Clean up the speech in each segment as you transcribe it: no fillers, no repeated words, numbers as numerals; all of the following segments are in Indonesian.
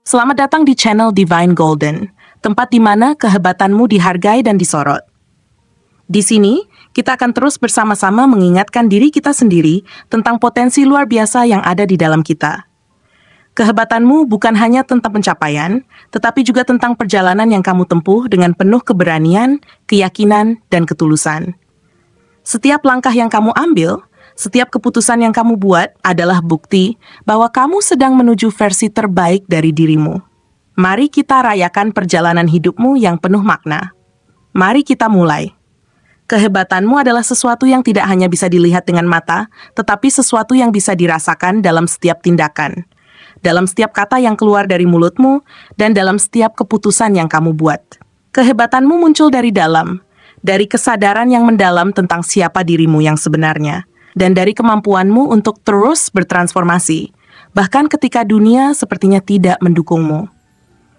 Selamat datang di channel Divine Golden, tempat di mana kehebatanmu dihargai dan disorot. Di sini, kita akan terus bersama-sama mengingatkan diri kita sendiri tentang potensi luar biasa yang ada di dalam kita. Kehebatanmu bukan hanya tentang pencapaian, tetapi juga tentang perjalanan yang kamu tempuh dengan penuh keberanian, keyakinan, dan ketulusan. Setiap langkah yang kamu ambil, setiap keputusan yang kamu buat adalah bukti bahwa kamu sedang menuju versi terbaik dari dirimu. Mari kita rayakan perjalanan hidupmu yang penuh makna. Mari kita mulai. Kehebatanmu adalah sesuatu yang tidak hanya bisa dilihat dengan mata, tetapi sesuatu yang bisa dirasakan dalam setiap tindakan, dalam setiap kata yang keluar dari mulutmu, dan dalam setiap keputusan yang kamu buat. Kehebatanmu muncul dari dalam, dari kesadaran yang mendalam tentang siapa dirimu yang sebenarnya, dan dari kemampuanmu untuk terus bertransformasi, bahkan ketika dunia sepertinya tidak mendukungmu.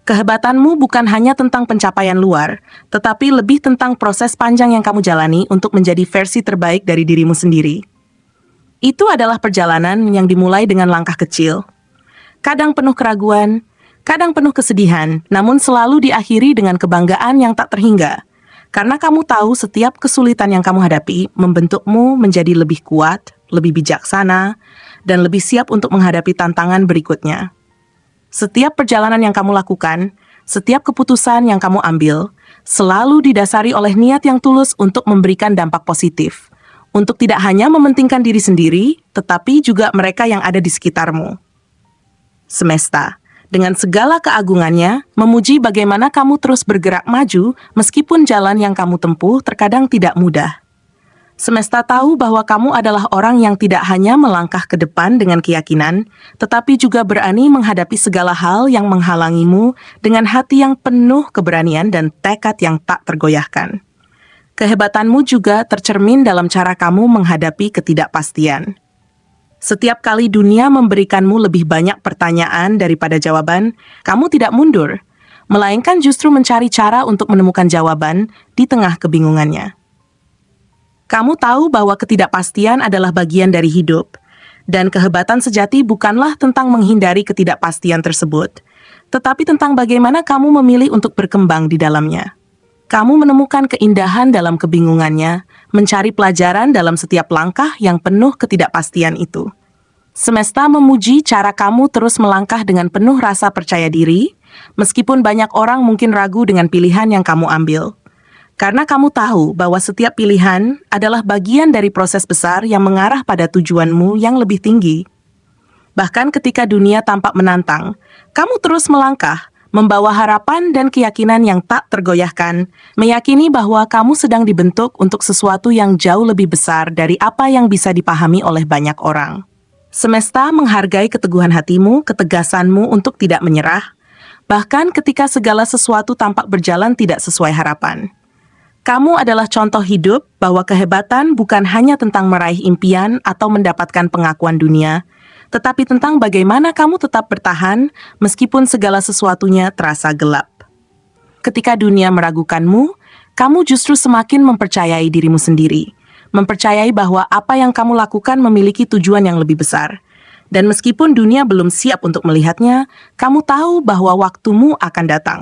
Kehebatanmu bukan hanya tentang pencapaian luar, tetapi lebih tentang proses panjang yang kamu jalani untuk menjadi versi terbaik dari dirimu sendiri. Itu adalah perjalanan yang dimulai dengan langkah kecil. Kadang penuh keraguan, kadang penuh kesedihan, namun selalu diakhiri dengan kebanggaan yang tak terhingga. Karena kamu tahu setiap kesulitan yang kamu hadapi membentukmu menjadi lebih kuat, lebih bijaksana, dan lebih siap untuk menghadapi tantangan berikutnya. Setiap perjalanan yang kamu lakukan, setiap keputusan yang kamu ambil, selalu didasari oleh niat yang tulus untuk memberikan dampak positif, untuk tidak hanya mementingkan diri sendiri, tetapi juga mereka yang ada di sekitarmu. Semesta, dengan segala keagungannya, memuji bagaimana kamu terus bergerak maju meskipun jalan yang kamu tempuh terkadang tidak mudah. Semesta tahu bahwa kamu adalah orang yang tidak hanya melangkah ke depan dengan keyakinan, tetapi juga berani menghadapi segala hal yang menghalangimu dengan hati yang penuh keberanian dan tekad yang tak tergoyahkan. Kehebatanmu juga tercermin dalam cara kamu menghadapi ketidakpastian. Setiap kali dunia memberikanmu lebih banyak pertanyaan daripada jawaban, kamu tidak mundur, melainkan justru mencari cara untuk menemukan jawaban di tengah kebingungannya. Kamu tahu bahwa ketidakpastian adalah bagian dari hidup, dan kehebatan sejati bukanlah tentang menghindari ketidakpastian tersebut, tetapi tentang bagaimana kamu memilih untuk berkembang di dalamnya. Kamu menemukan keindahan dalam kebingungannya, mencari pelajaran dalam setiap langkah yang penuh ketidakpastian itu. Semesta memuji cara kamu terus melangkah dengan penuh rasa percaya diri, meskipun banyak orang mungkin ragu dengan pilihan yang kamu ambil. Karena kamu tahu bahwa setiap pilihan adalah bagian dari proses besar yang mengarah pada tujuanmu yang lebih tinggi. Bahkan ketika dunia tampak menantang, kamu terus melangkah, membawa harapan dan keyakinan yang tak tergoyahkan, meyakini bahwa kamu sedang dibentuk untuk sesuatu yang jauh lebih besar dari apa yang bisa dipahami oleh banyak orang. Semesta menghargai keteguhan hatimu, ketegasanmu untuk tidak menyerah, bahkan ketika segala sesuatu tampak berjalan tidak sesuai harapan. Kamu adalah contoh hidup bahwa kehebatan bukan hanya tentang meraih impian atau mendapatkan pengakuan dunia, tetapi tentang bagaimana kamu tetap bertahan meskipun segala sesuatunya terasa gelap. Ketika dunia meragukanmu, kamu justru semakin mempercayai dirimu sendiri, mempercayai bahwa apa yang kamu lakukan memiliki tujuan yang lebih besar. Dan meskipun dunia belum siap untuk melihatnya, kamu tahu bahwa waktumu akan datang.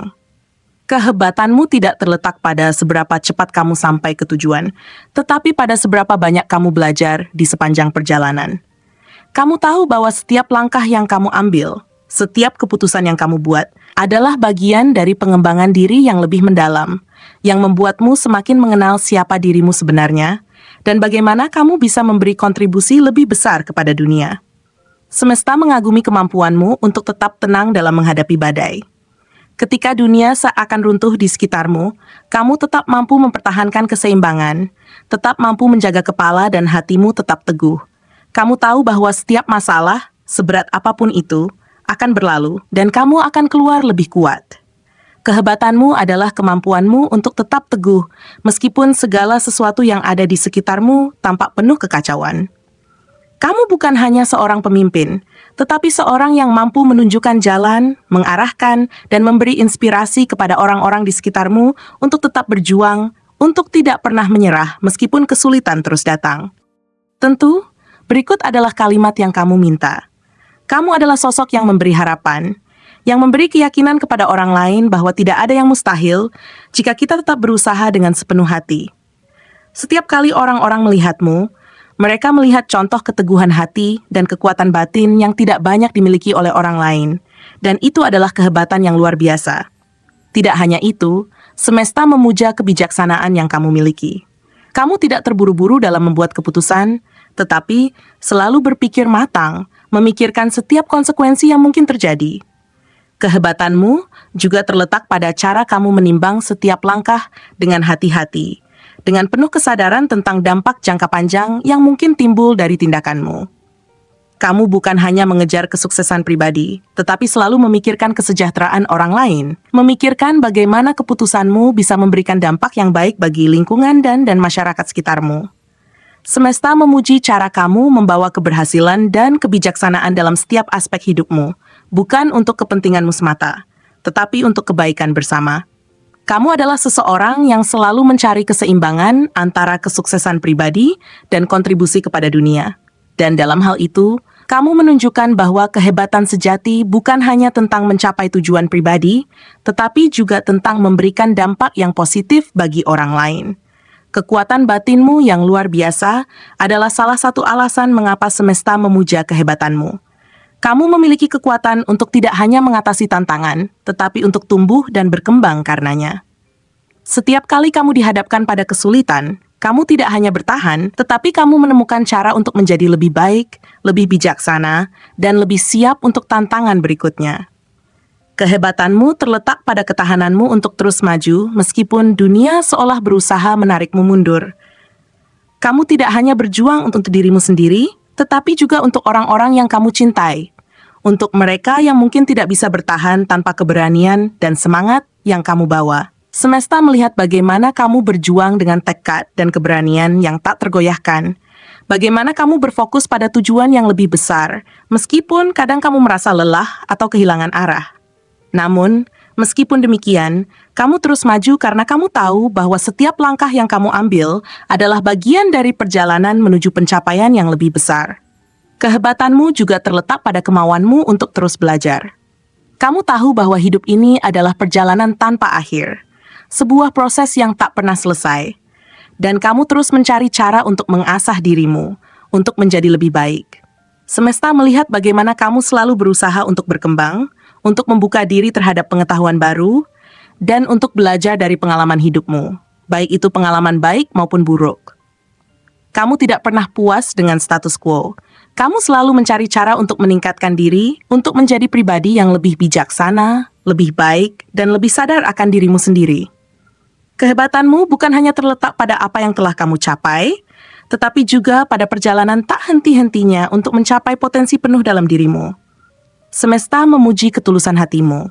Kehebatanmu tidak terletak pada seberapa cepat kamu sampai ke tujuan, tetapi pada seberapa banyak kamu belajar di sepanjang perjalanan. Kamu tahu bahwa setiap langkah yang kamu ambil, setiap keputusan yang kamu buat, adalah bagian dari pengembangan diri yang lebih mendalam, yang membuatmu semakin mengenal siapa dirimu sebenarnya, dan bagaimana kamu bisa memberi kontribusi lebih besar kepada dunia. Semesta mengagumi kemampuanmu untuk tetap tenang dalam menghadapi badai. Ketika dunia seakan runtuh di sekitarmu, kamu tetap mampu mempertahankan keseimbangan, tetap mampu menjaga kepala dan hatimu tetap teguh. Kamu tahu bahwa setiap masalah, seberat apapun itu, akan berlalu dan kamu akan keluar lebih kuat. Kehebatanmu adalah kemampuanmu untuk tetap teguh, meskipun segala sesuatu yang ada di sekitarmu tampak penuh kekacauan. Kamu bukan hanya seorang pemimpin, tetapi seorang yang mampu menunjukkan jalan, mengarahkan, dan memberi inspirasi kepada orang-orang di sekitarmu untuk tetap berjuang, untuk tidak pernah menyerah meskipun kesulitan terus datang. Tentu, berikut adalah kalimat yang kamu minta. Kamu adalah sosok yang memberi harapan, yang memberi keyakinan kepada orang lain bahwa tidak ada yang mustahil jika kita tetap berusaha dengan sepenuh hati. Setiap kali orang-orang melihatmu, mereka melihat contoh keteguhan hati dan kekuatan batin yang tidak banyak dimiliki oleh orang lain, dan itu adalah kehebatan yang luar biasa. Tidak hanya itu, semesta memuja kebijaksanaan yang kamu miliki. Kamu tidak terburu-buru dalam membuat keputusan, tetapi selalu berpikir matang, memikirkan setiap konsekuensi yang mungkin terjadi. Kehebatanmu juga terletak pada cara kamu menimbang setiap langkah dengan hati-hati, dengan penuh kesadaran tentang dampak jangka panjang yang mungkin timbul dari tindakanmu. Kamu bukan hanya mengejar kesuksesan pribadi, tetapi selalu memikirkan kesejahteraan orang lain, memikirkan bagaimana keputusanmu bisa memberikan dampak yang baik bagi lingkungan dan masyarakat sekitarmu. Semesta memuji cara kamu membawa keberhasilan dan kebijaksanaan dalam setiap aspek hidupmu, bukan untuk kepentinganmu semata, tetapi untuk kebaikan bersama. Kamu adalah seseorang yang selalu mencari keseimbangan antara kesuksesan pribadi dan kontribusi kepada dunia. Dan dalam hal itu, kamu menunjukkan bahwa kehebatan sejati bukan hanya tentang mencapai tujuan pribadi, tetapi juga tentang memberikan dampak yang positif bagi orang lain. Kekuatan batinmu yang luar biasa adalah salah satu alasan mengapa semesta memuja kehebatanmu. Kamu memiliki kekuatan untuk tidak hanya mengatasi tantangan, tetapi untuk tumbuh dan berkembang karenanya. Setiap kali kamu dihadapkan pada kesulitan, kamu tidak hanya bertahan, tetapi kamu menemukan cara untuk menjadi lebih baik, lebih bijaksana, dan lebih siap untuk tantangan berikutnya. Kehebatanmu terletak pada ketahananmu untuk terus maju, meskipun dunia seolah berusaha menarikmu mundur. Kamu tidak hanya berjuang untuk dirimu sendiri, tetapi juga untuk orang-orang yang kamu cintai, untuk mereka yang mungkin tidak bisa bertahan tanpa keberanian dan semangat yang kamu bawa. Semesta melihat bagaimana kamu berjuang dengan tekad dan keberanian yang tak tergoyahkan, bagaimana kamu berfokus pada tujuan yang lebih besar, meskipun kadang kamu merasa lelah atau kehilangan arah. Namun, meskipun demikian, kamu terus maju karena kamu tahu bahwa setiap langkah yang kamu ambil adalah bagian dari perjalanan menuju pencapaian yang lebih besar. Kehebatanmu juga terletak pada kemauanmu untuk terus belajar. Kamu tahu bahwa hidup ini adalah perjalanan tanpa akhir, sebuah proses yang tak pernah selesai, dan kamu terus mencari cara untuk mengasah dirimu, untuk menjadi lebih baik. Semesta melihat bagaimana kamu selalu berusaha untuk berkembang, untuk membuka diri terhadap pengetahuan baru, dan untuk belajar dari pengalaman hidupmu, baik itu pengalaman baik maupun buruk. Kamu tidak pernah puas dengan status quo. Kamu selalu mencari cara untuk meningkatkan diri, untuk menjadi pribadi yang lebih bijaksana, lebih baik, dan lebih sadar akan dirimu sendiri. Kehebatanmu bukan hanya terletak pada apa yang telah kamu capai, tetapi juga pada perjalanan tak henti-hentinya untuk mencapai potensi penuh dalam dirimu. Semesta memuji ketulusan hatimu.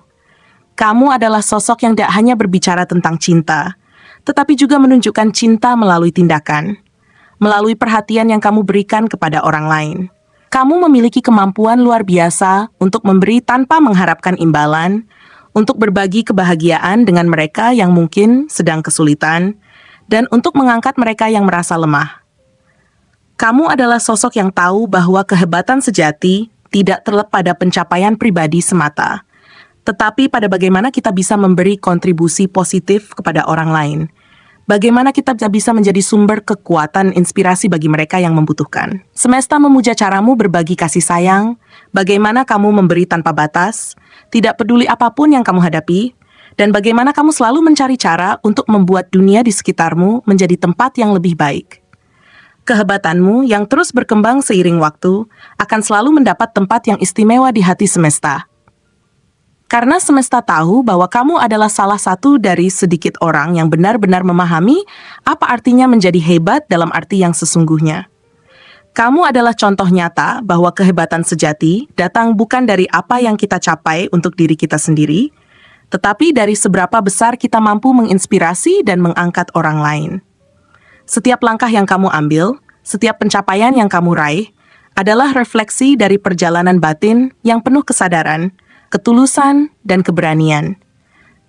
Kamu adalah sosok yang tidak hanya berbicara tentang cinta, tetapi juga menunjukkan cinta melalui tindakan, melalui perhatian yang kamu berikan kepada orang lain. Kamu memiliki kemampuan luar biasa untuk memberi tanpa mengharapkan imbalan, untuk berbagi kebahagiaan dengan mereka yang mungkin sedang kesulitan, dan untuk mengangkat mereka yang merasa lemah. Kamu adalah sosok yang tahu bahwa kehebatan sejati tidak terletak pada pencapaian pribadi semata, tetapi pada bagaimana kita bisa memberi kontribusi positif kepada orang lain. Bagaimana kita bisa menjadi sumber kekuatan inspirasi bagi mereka yang membutuhkan. Semesta memuja caramu berbagi kasih sayang, bagaimana kamu memberi tanpa batas, tidak peduli apapun yang kamu hadapi, dan bagaimana kamu selalu mencari cara untuk membuat dunia di sekitarmu menjadi tempat yang lebih baik. Kehebatanmu yang terus berkembang seiring waktu akan selalu mendapat tempat yang istimewa di hati semesta. Karena semesta tahu bahwa kamu adalah salah satu dari sedikit orang yang benar-benar memahami apa artinya menjadi hebat dalam arti yang sesungguhnya. Kamu adalah contoh nyata bahwa kehebatan sejati datang bukan dari apa yang kita capai untuk diri kita sendiri, tetapi dari seberapa besar kita mampu menginspirasi dan mengangkat orang lain. Setiap langkah yang kamu ambil, setiap pencapaian yang kamu raih, adalah refleksi dari perjalanan batin yang penuh kesadaran, ketulusan, dan keberanian.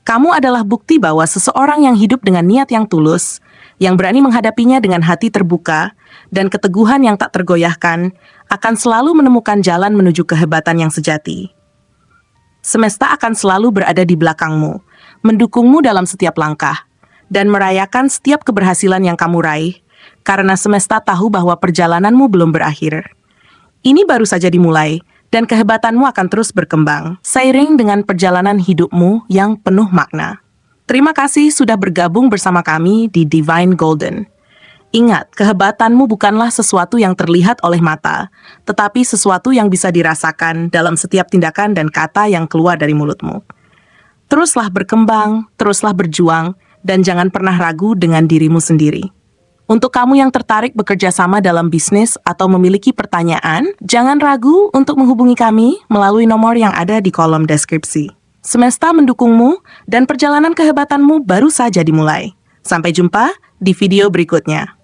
Kamu adalah bukti bahwa seseorang yang hidup dengan niat yang tulus, yang berani menghadapinya dengan hati terbuka, dan keteguhan yang tak tergoyahkan, akan selalu menemukan jalan menuju kehebatan yang sejati. Semesta akan selalu berada di belakangmu, mendukungmu dalam setiap langkah, dan merayakan setiap keberhasilan yang kamu raih, karena semesta tahu bahwa perjalananmu belum berakhir. Ini baru saja dimulai, dan kehebatanmu akan terus berkembang, seiring dengan perjalanan hidupmu yang penuh makna. Terima kasih sudah bergabung bersama kami di Divine Golden. Ingat, kehebatanmu bukanlah sesuatu yang terlihat oleh mata, tetapi sesuatu yang bisa dirasakan dalam setiap tindakan dan kata yang keluar dari mulutmu. Teruslah berkembang, teruslah berjuang, dan jangan pernah ragu dengan dirimu sendiri. Untuk kamu yang tertarik bekerja sama dalam bisnis atau memiliki pertanyaan, jangan ragu untuk menghubungi kami melalui nomor yang ada di kolom deskripsi. Semesta mendukungmu dan perjalanan kehebatanmu baru saja dimulai. Sampai jumpa di video berikutnya.